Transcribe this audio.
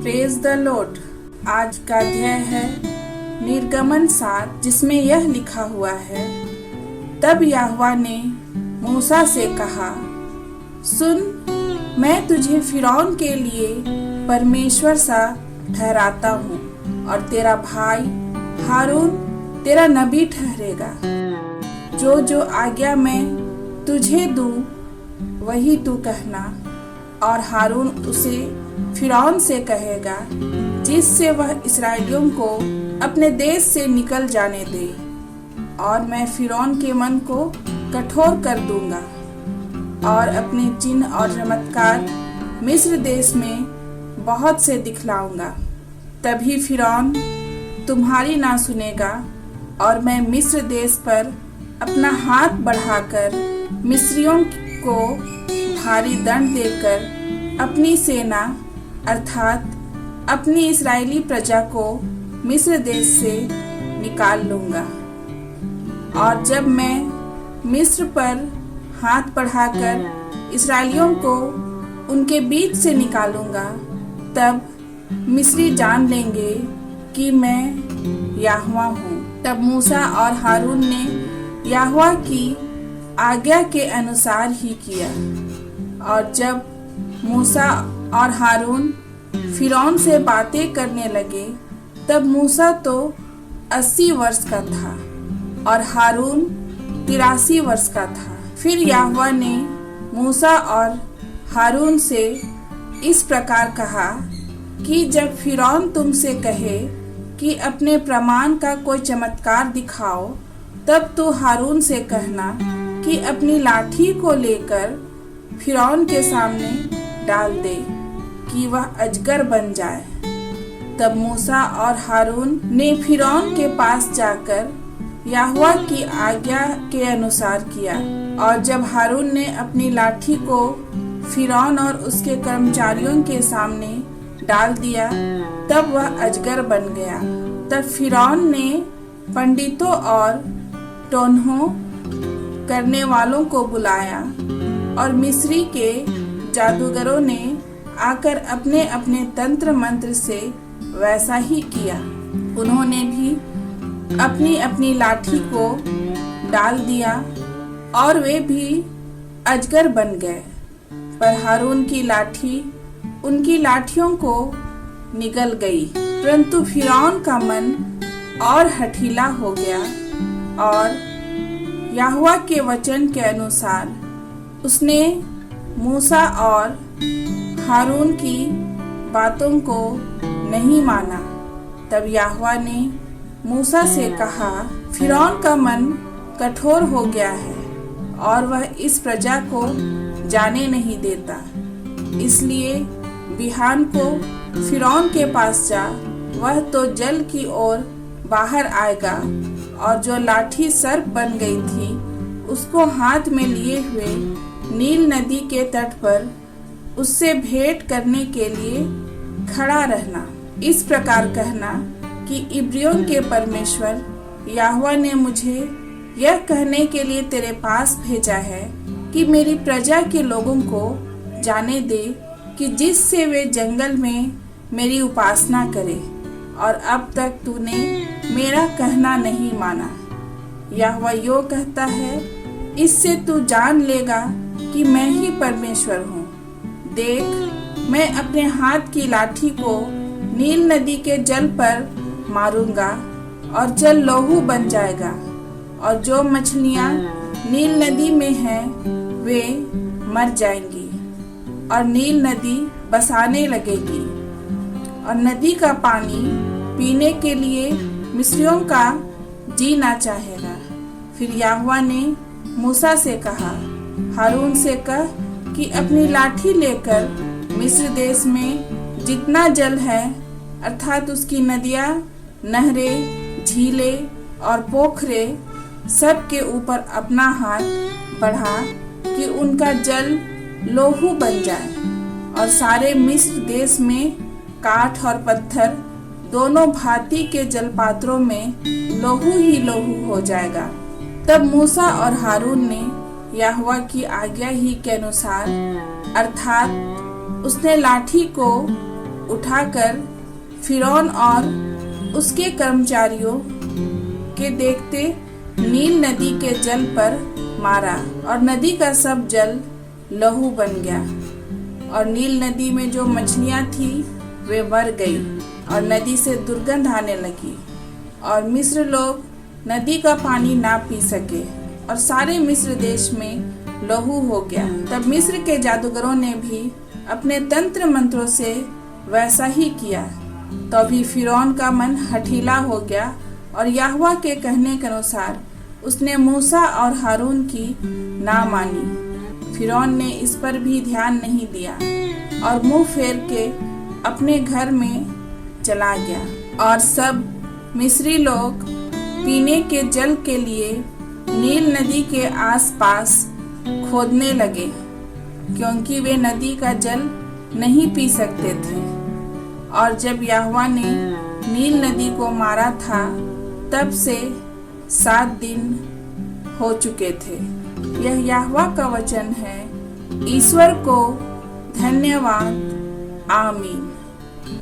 Praise the Lord. आज का अध्याय है निर्गमन 7, जिसमें यह लिखा हुआ है, तब यहोवा ने मूसा से कहा, सुन, मैं तुझे फिरौन के लिए परमेश्वर सा ठहराता हूँ और तेरा भाई हारून तेरा नबी ठहरेगा। जो जो आज्ञा मैं तुझे दूँ वही तू कहना, और हारून उसे फिरौन से कहेगा, जिससे वह इस्राएलियों को अपने देश से निकल जाने दे। और मैं फिरौन के मन को कठोर कर दूंगा और अपने चिन्ह और चमत्कार मिस्र देश में बहुत से दिखलाऊंगा। तभी फिरौन तुम्हारी ना सुनेगा, और मैं मिस्र देश पर अपना हाथ बढ़ाकर मिस्रियों को भारी दंड देकर अपनी सेना अर्थात अपनी इस्राएली प्रजा को मिस्र देश से निकाल लूंगा। और जब मैं मिस्र पर हाथ बढ़ाकर इस्राएलियों को उनके बीच से निकालूंगा, तब मिस्री जान लेंगे कि मैं यहोवा हूँ। तब मूसा और हारून ने यहोवा की आज्ञा के अनुसार ही किया। और जब मूसा और हारून फिरौन से बातें करने लगे, तब मूसा तो 80 वर्ष का था और हारून 83 वर्ष का था। फिर यहोवा ने मूसा और हारून से इस प्रकार कहा कि जब फिरौन तुमसे कहे कि अपने प्रमाण का कोई चमत्कार दिखाओ, तब तो हारून से कहना कि अपनी लाठी को लेकर फिरौन के सामने डाल दे कि वह अजगर बन जाए। तब मूसा और हारून ने फिरौन के पास जाकर यहोवा की आज्ञा के अनुसार किया। और जब हारून ने अपनी लाठी को फिरौन और उसके कर्मचारियों के सामने डाल दिया, तब वह अजगर बन गया। तब फिरौन ने पंडितों और टोन्हों करने वालों को बुलाया, और मिस्री के जादूगरों ने आकर अपने अपने तंत्र मंत्र से वैसा ही किया। उन्होंने भी अपनी अपनी लाठी को डाल दिया और वे भी अजगर बन गए। पर हारून की लाठी उनकी लाठियों को निगल गई। परंतु फिरौन का मन और हठीला हो गया, और यहोवा के वचन के अनुसार उसने मूसा और हारून की बातों को नहीं माना। तब यहोवा ने मूसा से कहा, फिरौन का मन कठोर हो गया है और वह इस प्रजा को जाने नहीं देता। इसलिए बिहान को फिरौन के पास जा, वह तो जल की ओर बाहर आएगा, और जो लाठी सर्प बन गई थी उसको हाथ में लिए हुए नील नदी के तट पर उससे भेंट करने के लिए खड़ा रहना। इस प्रकार कहना कि इब्रियों के परमेश्वर यहोवा ने मुझे यह कहने के लिए तेरे पास भेजा है कि मेरी प्रजा के लोगों को जाने दे कि जिससे वे जंगल में मेरी उपासना करें, और अब तक तूने मेरा कहना नहीं माना। यहोवा यो कहता है, इससे तू जान लेगा कि मैं ही परमेश्वर हूँ। देख, मैं अपने हाथ की लाठी को नील नदी के जल पर मारूंगा और जल लोहू बन जाएगा, और जो मछलियाँ नील नदी में हैं वे मर जाएंगी, और नील नदी बसाने लगेगी, और नदी का पानी पीने के लिए मिस्रियों का जी ना चाहेगा। फिर यहोवा ने मूसा से कहा, हारून से कह कि अपनी लाठी लेकर मिस्र देश में जितना जल है, अर्थात उसकी नदियाँ, नहरें, झीलें और पोखरे, सब के ऊपर अपना हाथ बढ़ा कि उनका जल लोहू बन जाए, और सारे मिस्र देश में काठ और पत्थर दोनों भांति के जलपात्रों में लोहू ही लोहू हो जाएगा। तब मूसा और हारून ने यहोवा की आज्ञा ही के अनुसार, अर्थात उसने लाठी को उठाकर फिरौन और उसके कर्मचारियों के देखते नील नदी के जल पर मारा और नदी का सब जल लहू बन गया। और नील नदी में जो मछलियां थी वे मर गई और नदी से दुर्गंध आने लगी और मिस्र लोग नदी का पानी ना पी सके और सारे मिस्र देश में लहू हो गया। तब मिस्र के जादूगरों ने भी अपने तंत्र मंत्रों से वैसा ही किया। तो अभी फिरौन का मन हठीला हो गया और यहोवा के कहने के अनुसार उसने मूसा और हारून की ना मानी। फिरौन ने इस पर भी ध्यान नहीं दिया और मुंह फेर के अपने घर में चला गया। और सब मिस्री लोग पीने के जल के लिए नील नदी के आसपास खोदने लगे, क्योंकि वे नदी का जल नहीं पी सकते थे। और जब यहोवा ने नील नदी को मारा था तब से 7 दिन हो चुके थे। यह यहोवा का वचन है। ईश्वर को धन्यवाद। आमीन।